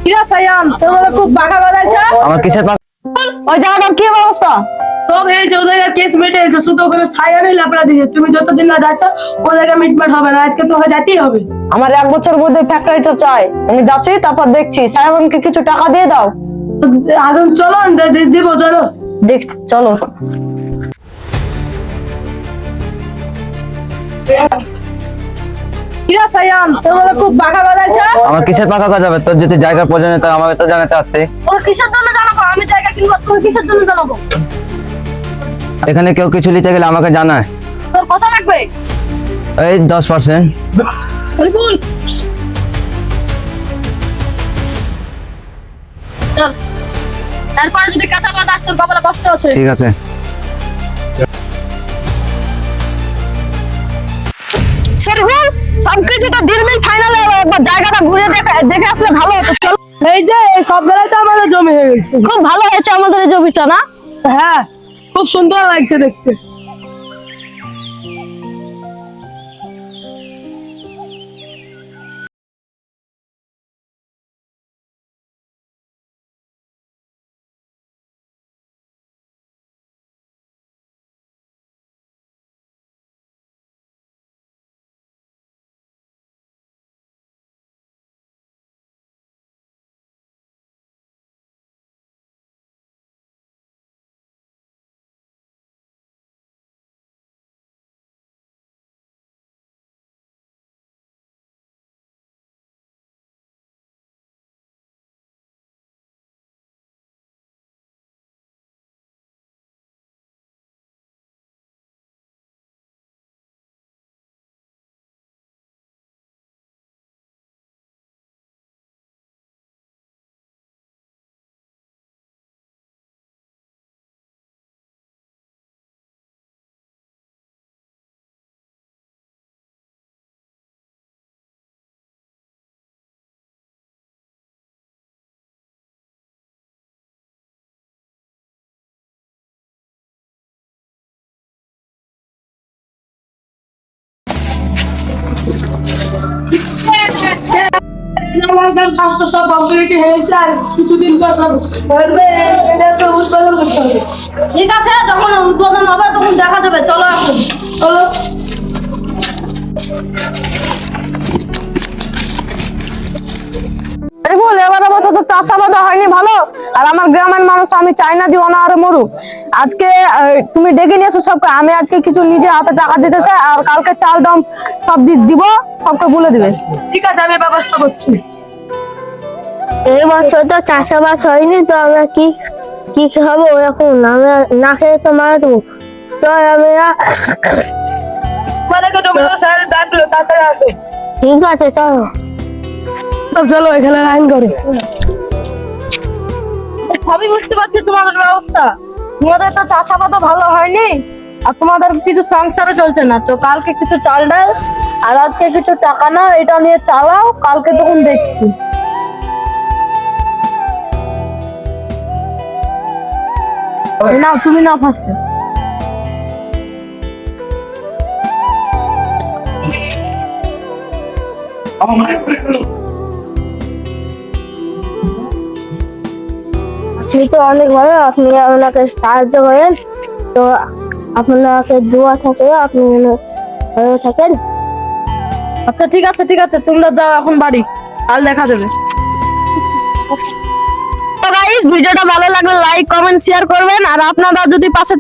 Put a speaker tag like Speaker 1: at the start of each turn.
Speaker 1: কিরা সায়ান তোমরা খুব বাঁকা গলাইছো।
Speaker 2: আমার কিসের
Speaker 1: ওই জায়গাটার কি অবস্থা? সব হয়েছে, ও জায়গায় কেস মিটে গেছে, শুধু ওখানে সায়ানই লাপড়া দিয়েছে। তুমি যতদিন না যাচ্ছ ও জায়গায় মিটমাট হবে না, আজকে তো হয়ে যেতেই হবে।
Speaker 3: আমার 1 বছর মধ্যে ফ্যাক্টরিটা চাই, আমি যাচ্ছি, তারপর দেখছি। সায়নকে কিছু টাকা দিয়ে দাও।
Speaker 1: এখন চলো দিব, চলো
Speaker 3: দেখ, চলো।
Speaker 1: কিরা সায়ান তোমরা খুব বাঁকা গলাইছো।
Speaker 2: আমার কিসের পাকা কাজ হবে? তোর যদি জায়গার প্রয়োজন হয় তাহলে আমাকে তো জানাতে আসতে।
Speaker 1: ও কিসের জন্য জানাবো? আমি জায়গা কিনবো, তুমি কিসের জন্য জানাবো?
Speaker 2: এখানে কেউ কিছু নিতে গেলে আমাকে জানায়।
Speaker 1: তোর কত লাগবে?
Speaker 2: এই 10%।
Speaker 1: বল চল, তারপরে যদি কথা বাদ আস তোর কপালে কষ্ট আছে।
Speaker 2: ঠিক আছে।
Speaker 3: শরীফুল, সবকিছু তো ডিলমিল ফাইনাল হয়ে গেল, একবার জায়গাটা ঘুরে দেখে আসলে ভালো হতো। চল।
Speaker 1: এই যে এই সব বেলায় তো আমাদের জমি হয়ে গেছে।
Speaker 3: খুব ভালো হয়েছে আমাদের এই জমিটা, না?
Speaker 1: হ্যাঁ, খুব সুন্দর লাগছে দেখতে। সব কমপ্লিট হয়েছে, আর কিছুদিন পর সব এটা তো উৎপাদন করতে হবে। ঠিক আছে, যখন উৎপাদন হবে তখন দেখা যাবে। চলো এখন, চলো।
Speaker 3: শরীফুল, এবারে বছর তো চাষাবাদ হয়নি ভালো, আর আমার গ্রামের মানুষ আমি চাই না যে অনাহারে মরুক। আজকে তুমি ডেকে নিয়ে এসো সবকে। আমি আজকে কিছু নিজে হাতে টাকা দিতে চাই, আর কালকে চাল ডাম সব দিব, সবকে বলে দিবে।
Speaker 1: ঠিক আছে, আমি ব্যবস্থা করছি।
Speaker 4: এই বছর তো চাষাবাদ হয়নি, তো আমরা কি কি খাবো এখন? আমরা না খেয়ে তো মারা দেবো। চল আমরা
Speaker 1: তোমাদেরকে জমিতে স্যার ডাকলো, তাড়াতাড়ি আসো।
Speaker 4: ঠিক আছে, চলো।
Speaker 1: চলো এখানে লাইন করে। সবই বুঝতে পারছি তোমাদের ব্যবস্থা। তোমাদের তো চাষাবাদ ভালো হয়নি, আর তোমাদের কিছু সংসারও চলছে না। তো কালকে কিছু চাল ডাল আর আজকে কিছু টাকা নাও, এটা নিয়ে চালাও, কালকে তখন দেখছি। নাও, তুমি নাও ফার্স্টে।
Speaker 4: আপনি তো অনেক ভালো, আপনি আপনাকে সাহায্য করেন, তো আপনাকে দোয়া থাকে, আপনি ভালো থাকেন।
Speaker 1: আচ্ছা ঠিক আছে, ঠিক আছে, তোমরা যাও এখন বাড়ি, কাল দেখা যাবে।
Speaker 3: তো গাইস, ভিডিওটা ভালো লাগলে লাইক কমেন্ট শেয়ার করবেন, আর আপনারা যদি পাশে